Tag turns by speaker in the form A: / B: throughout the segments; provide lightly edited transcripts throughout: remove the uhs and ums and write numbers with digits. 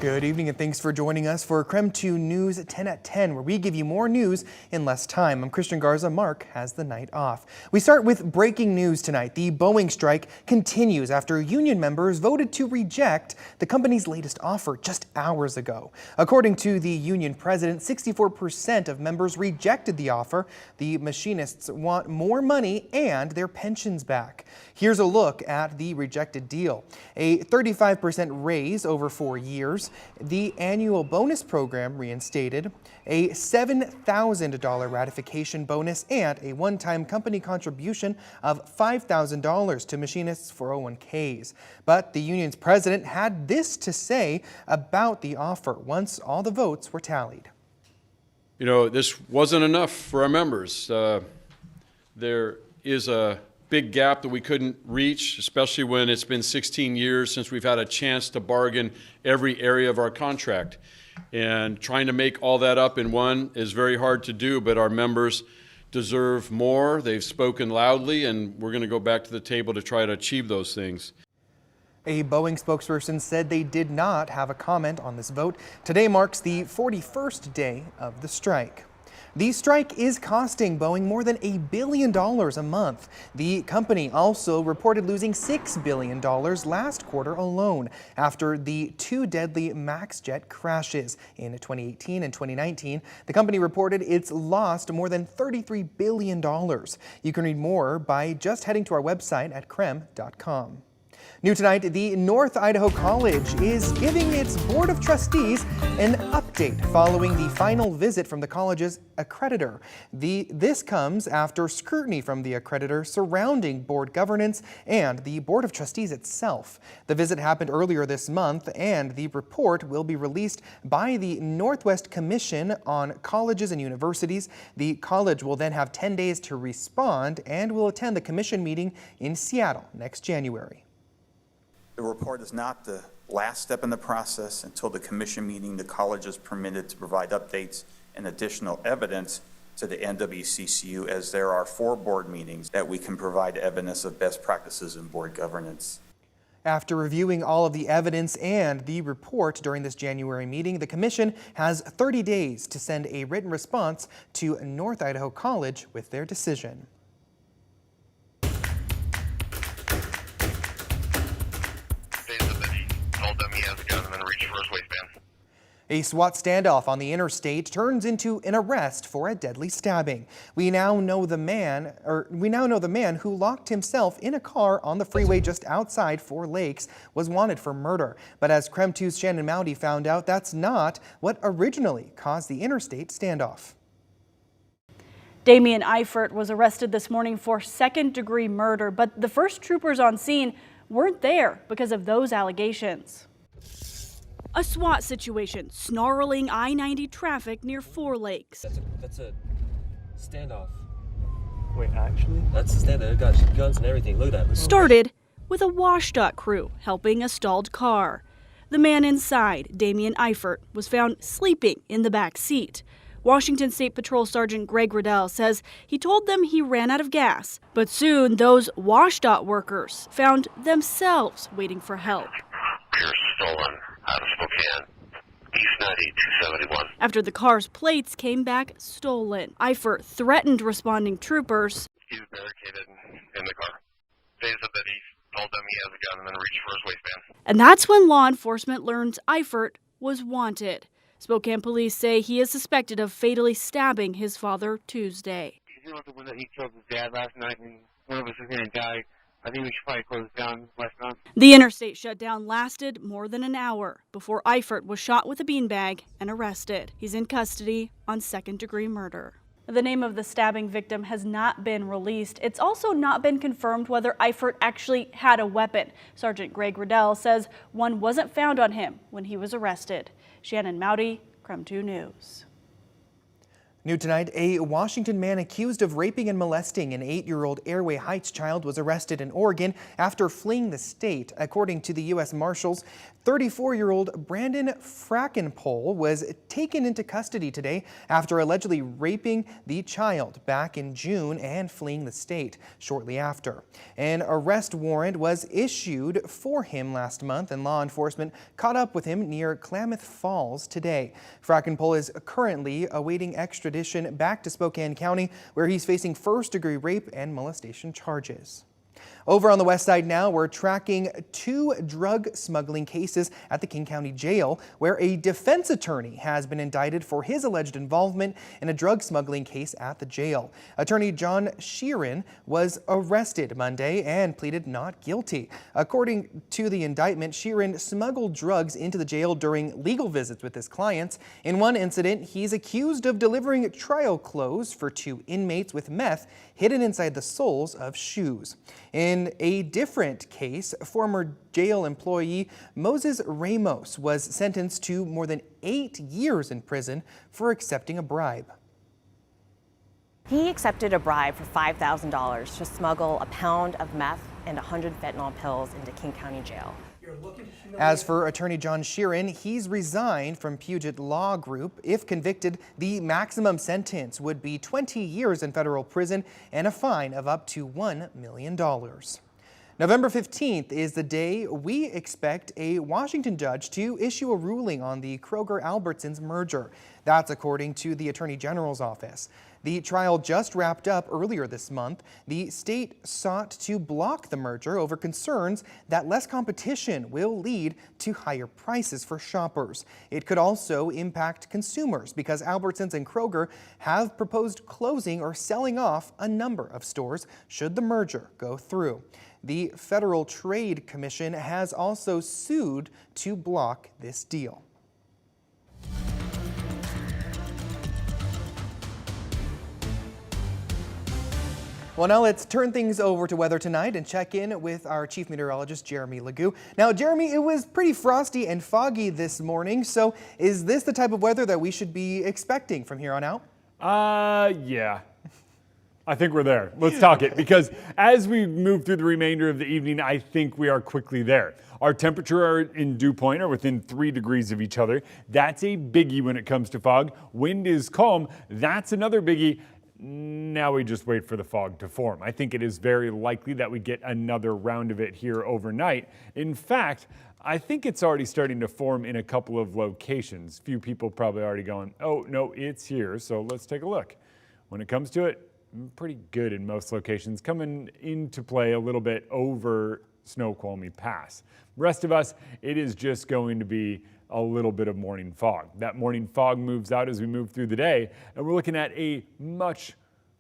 A: Good evening and thanks for joining us for KREM 2 News 10 at 10, where we give you more news in less time. I'm Christian Garza. Mark has the night off. We start with breaking news tonight. The Boeing strike continues after union members voted to reject the company's latest offer just hours ago. According to the union president, 64% of members rejected the offer. The machinists want more money and their pensions back. Here's a look at the rejected deal. A 35% raise over 4 years. The annual bonus program reinstated, a $7,000 ratification bonus, and a one-time company contribution of $5,000 to machinists' 401ks. But the union's president had this to say about the offer once all the votes were tallied.
B: You know, this wasn't enough for our members. There is a big gap that we couldn't reach, especially when it's been 16 years since we've had a chance to bargain every area of our contract. And trying to make all that up in one is very hard to do, but our members deserve more. They've spoken loudly, and we're going to go back to the table to try to achieve those things.
A: A Boeing spokesperson said they did not have a comment on this vote. Today marks the 41st day of the strike. The strike is costing Boeing more than $1 billion a month. The company also reported losing $6 billion last quarter alone after the two deadly MAX jet crashes. In 2018 and 2019, the company reported it's lost more than $33 billion. You can read more by just heading to our website at KREM.com. New tonight, the North Idaho College is giving its Board of Trustees an update following the final visit from the college's accreditor. This comes after scrutiny from the accreditor surrounding board governance and the Board of Trustees itself. The visit happened earlier this month, and the report will be released by the Northwest Commission on Colleges and Universities. The college will then have 10 days to respond and will attend the commission meeting in Seattle next January.
C: The report is not the last step in the process. Until the commission meeting, the college is permitted to provide updates and additional evidence to the NWCCU, as there are 4 board meetings that we can provide evidence of best practices in board governance.
A: After reviewing all of the evidence and the report during this January meeting, the commission has 30 days to send a written response to North Idaho College with their decision. A SWAT standoff on the interstate turns into an arrest for a deadly stabbing. We now know the man who locked himself in a car on the freeway just outside 4 Lakes was wanted for murder. But as KREM 2's Shannon Mowdy found out, that's not what originally caused the interstate standoff.
D: Damian Eifert was arrested this morning for second-degree murder, but the first troopers on scene weren't there because of those allegations. A SWAT situation snarling I-90 traffic near 4 Lakes.
E: That's a standoff.
F: Wait, actually?
E: That's a standoff. They've got guns and everything. Look at that.
D: Started with a WSDOT crew helping a stalled car. The man inside, Damian Eifert, was found sleeping in the back seat. Washington State Patrol Sergeant Greg Riddell says he told them he ran out of gas, but soon those WSDOT workers found themselves waiting for help.
G: Beer stolen out of Spokane, East 90, 271.
D: After the car's plates came back stolen, Eifert threatened responding troopers.
G: He was barricaded in the car. They said that he told them he has a gun and then reached for his waistband.
D: And that's when law enforcement learns Eifert was wanted. Spokane police say he is suspected of fatally stabbing his father Tuesday.
H: He's not the one that he killed his dad last night, and one of us is going to die. I think we should probably close down westbound.
D: The interstate shutdown lasted more than an hour before Eifert was shot with a beanbag and arrested. He's in custody on second-degree murder. The name of the stabbing victim has not been released. It's also not been confirmed whether Eifert actually had a weapon. Sergeant Greg Riddell says one wasn't found on him when he was arrested. Shannon Mowdy, KREM 2 News.
A: New tonight, a Washington man accused of raping and molesting an 8-year-old Airway Heights child was arrested in Oregon after fleeing the state. According to the U.S. Marshals, 34-year-old Brandon Frackenpole was taken into custody today after allegedly raping the child back in June and fleeing the state shortly after. An arrest warrant was issued for him last month, and law enforcement caught up with him near Klamath Falls today. Frackenpole is currently awaiting extradition back to Spokane County, where he's facing first-degree rape and molestation charges. Over on the west side now, we're tracking 2 drug smuggling cases at the King County Jail, where a defense attorney has been indicted for his alleged involvement in a drug smuggling case at the jail. Attorney John Sheeran was arrested Monday and pleaded not guilty. According to the indictment, Sheeran smuggled drugs into the jail during legal visits with his clients. In one incident, he's accused of delivering trial clothes for 2 inmates with meth hidden inside the soles of shoes. In a different case, former jail employee Moses Ramos was sentenced to more than 8 years in prison for accepting a bribe.
I: He accepted a bribe for $5,000 to smuggle a pound of meth and 100 fentanyl pills into King County Jail.
A: As for Attorney John Sheeran, he's resigned from Puget Law Group. If convicted, the maximum sentence would be 20 years in federal prison and a fine of up to $1 million. November 15th is the day we expect a Washington judge to issue a ruling on the Kroger-Albertsons merger. That's according to the Attorney General's office. The trial just wrapped up earlier this month. The state sought to block the merger over concerns that less competition will lead to higher prices for shoppers. It could also impact consumers because Albertsons and Kroger have proposed closing or selling off a number of stores should the merger go through. The Federal Trade Commission has also sued to block this deal. Well, now let's turn things over to weather tonight and check in with our chief meteorologist, Jeremy Legoo. Now, Jeremy, it was pretty frosty and foggy this morning, so is this the type of weather that we should be expecting from here on out?
J: Yeah. I think we're there. Let's talk it, because as we move through the remainder of the evening, I think we are quickly there. Our temperature in dew point are within 3 degrees of each other. That's a biggie when it comes to fog. Wind is calm. That's another biggie. Now we just wait for the fog to form. I think it is very likely that we get another round of it here overnight. In fact, I think it's already starting to form in a couple of locations. Few people probably already going, oh, no, it's here. So let's take a look. When it comes to it, pretty good in most locations, coming into play a little bit over Snoqualmie Pass. Rest of us, it is just going to be a little bit of morning fog. That morning fog moves out as we move through the day, and we're looking at a much,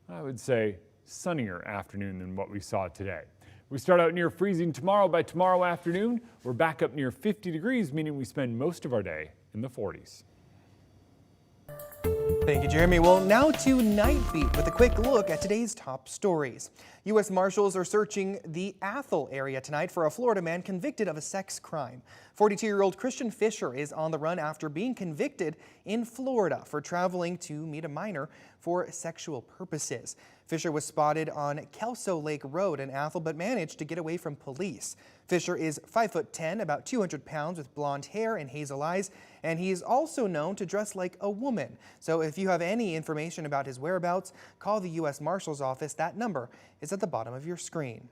J: I would say, sunnier afternoon than what we saw today. We start out near freezing tomorrow. By tomorrow afternoon, we're back up near 50 degrees, meaning we spend most of our day in the 40s.
A: Thank you, Jeremy. Well, now to Nightbeat with a quick look at today's top stories. U.S. Marshals are searching the Athol area tonight for a Florida man convicted of a sex crime. 42-year-old Christian Fisher is on the run after being convicted in Florida for traveling to meet a minor for sexual purposes. Fisher was spotted on Kelso Lake Road in Athol, but managed to get away from police. Fisher is 5'10", about 200 pounds, with blonde hair and hazel eyes, and he is also known to dress like a woman. So if you have any information about his whereabouts, call the U.S. Marshal's office. That number is at the bottom of your screen.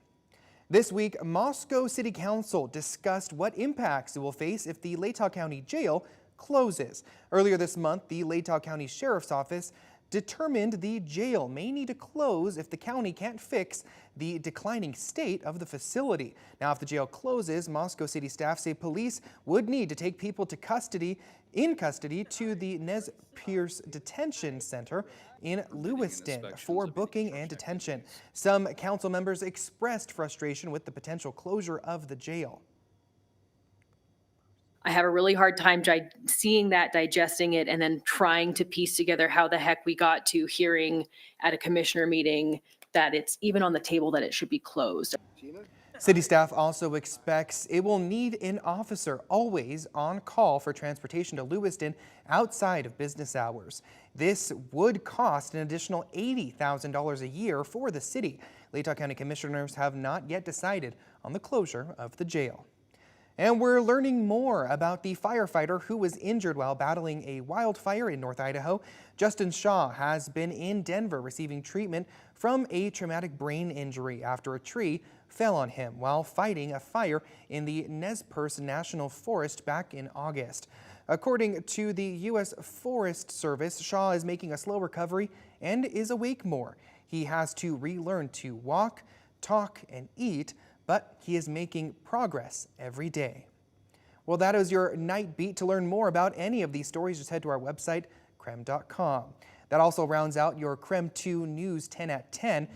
A: This week, Moscow City Council discussed what impacts it will face if the Latah County Jail closes. Earlier this month, the Latah County Sheriff's Office determined the jail may need to close if the county can't fix the declining state of the facility. Now, if the jail closes, Moscow City staff say police would need to take people to custody to the Nez Perce Detention Center in Lewiston for booking and detention. Some council members expressed frustration with the potential closure of the jail.
K: I have a really hard time seeing that, digesting it, and then trying to piece together how the heck we got to hearing at a commissioner meeting that it's even on the table that it should be closed.
A: City staff also expects it will need an officer always on call for transportation to Lewiston outside of business hours. This would cost an additional $80,000 a year for the city. Latah County commissioners have not yet decided on the closure of the jail. And we're learning more about the firefighter who was injured while battling a wildfire in North Idaho. Justin Shaw has been in Denver receiving treatment from a traumatic brain injury after a tree fell on him while fighting a fire in the Nez Perce National Forest back in August. According to the U.S. Forest Service, Shaw is making a slow recovery and is awake more. He has to relearn to walk, talk, and eat, but he is making progress every day. Well, that is your Night Beat. To learn more about any of these stories, just head to our website, KREM.com. That also rounds out your KREM 2 News 10 at 10.